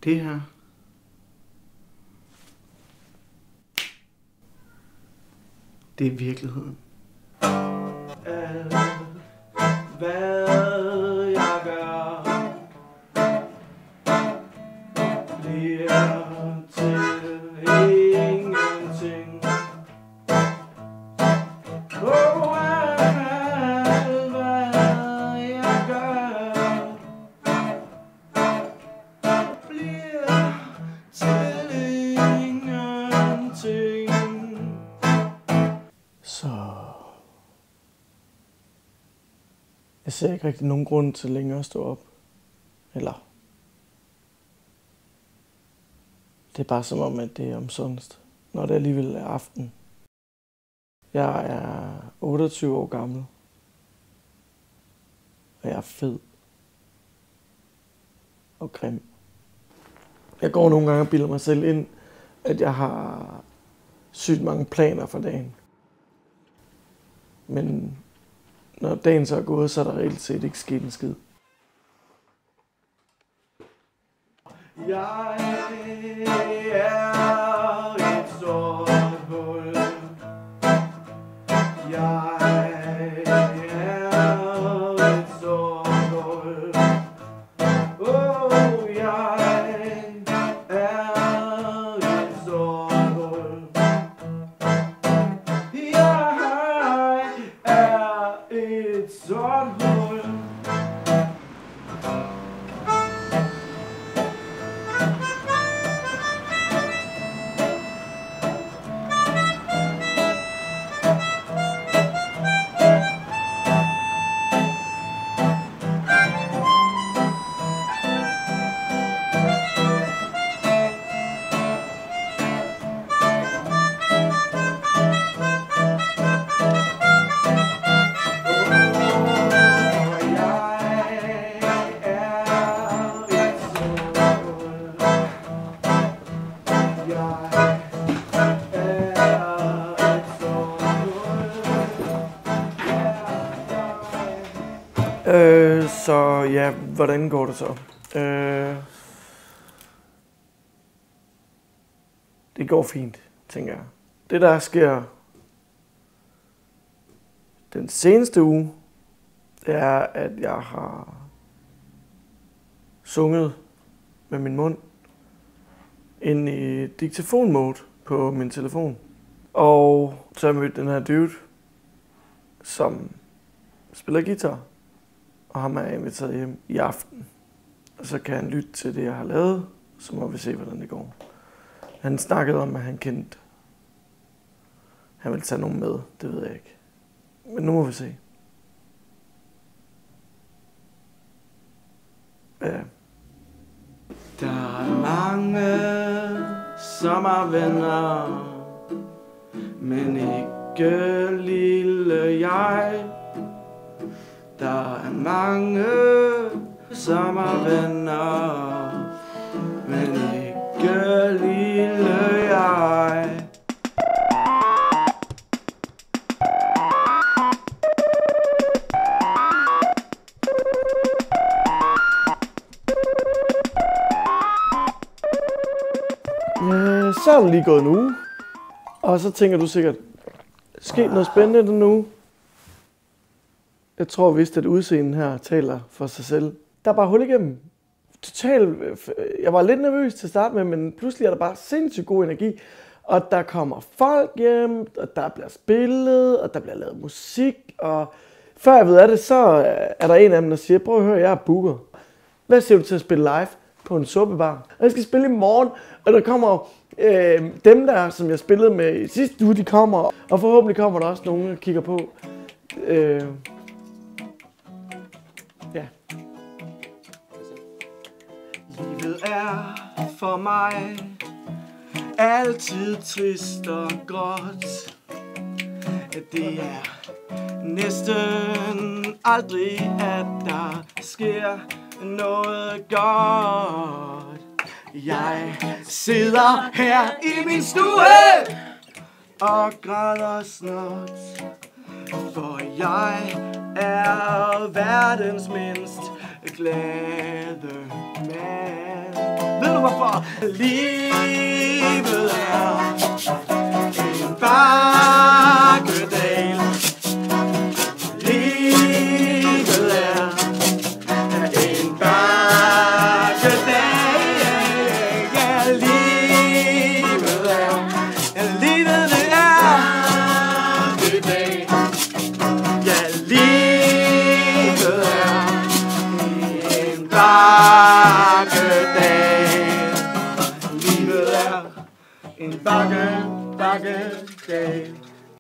Det her. Det er virkeligheden. Alt, hvad jeg gør, bliver til ingenting. Alt, hvad jeg gør, bliver til ingenting. Så jeg ser ikke rigtig nogen grund til længere at stå op. Eller det er bare som om, at det er omsonst, når det alligevel er aften. Jeg er 28 år gammel. Og jeg er fed. Og grim. Jeg går nogle gange og bilder mig selv ind, at jeg har sygt mange planer for dagen. Men når dagen så er gået, så er der reelt set ikke sket en skid. Jeg er et stort hul. Jeg er et stort hul. Oh, jeg er et stort hul. Jeg er et stort hul. Så ja, hvordan går det så? Det går fint, tænker jeg. Det der sker den seneste uge, det er, at jeg har sunget med min mund ind i diktafon-mode på min telefon. Og så har jeg mødt den her dude, som spiller guitar. Og ham er jeg inviteret hjem i aften. Og så kan han lytte til det, jeg har lavet. Så må vi se, hvordan det går. Han snakkede om, at han kendte. Han ville tage nogen med. Det ved jeg ikke. Men nu må vi se. Ja. Der er mange sommervenner, men ikke lille jeg. Der er mange sommervenner, men ikke lille jeg. Ja, så er det lige gået en uge, og så tænker du sikkert, sket noget spændende den uge. Jeg tror vist, at udseendet her taler for sig selv. Der er bare hul igennem. Jeg var lidt nervøs til at starte med, men pludselig er der bare sindssygt god energi. Og der kommer folk hjem, og der bliver spillet, og der bliver lavet musik. Og før jeg ved af det, så er der en af dem, der siger, prøv at høre, jeg er booker. Hvad siger du til at spille live på en suppebar? Og jeg skal spille i morgen, og der kommer dem der, som jeg spillede med i sidste uge, de kommer. Og forhåbentlig kommer der også nogen, der kigger på. Ja. Livet er for mig altid trist og gråt. Det er næsten aldrig, at der sker noget godt. Jeg sidder her i min stue og græder snart, for jeg er verdens mindst glade mand. Ved du du mig for. Livet er en bakkedal. Livet er en bakkedal. Ja, livet er bakkedal. Ja, livet er en bakkedal. Livet er en bakkedal.